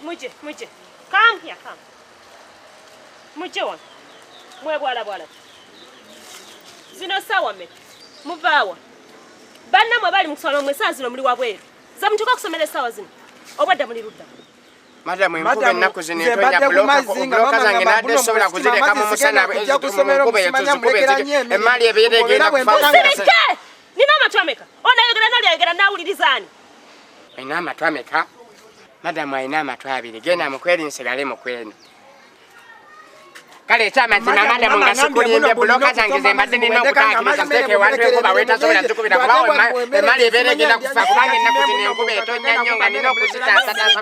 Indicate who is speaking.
Speaker 1: Muje. Come here, come. Muje wan. Mwe bwala. Zino sawa me. Muvawa. Banna mwe bali mukusoma mwe saa zino muli wabweru. Za mtuka kusomera sawa zino. Obadda muli rudda.
Speaker 2: Madam mpuga nako zine tonya bloka zange nade sobola kuzireka mu musana kusomera emali ebiyede genda kufa.
Speaker 1: Nina amatwameka. Onayogera nalyogera nawulirizani.
Speaker 2: Ina amatwameka. Madam aina amatwabiri genda mukweri nsigale mukweri. Kale chama nzima madam ngasukuli ende bloka zange zembadde nina okutaakiriza nteke wantu enkuba wetasobola nzikubira kubawo emali ebiyede genda kufa kubange ennaku zino enkuba etonya nnyo nga nina okuzitaasataasa.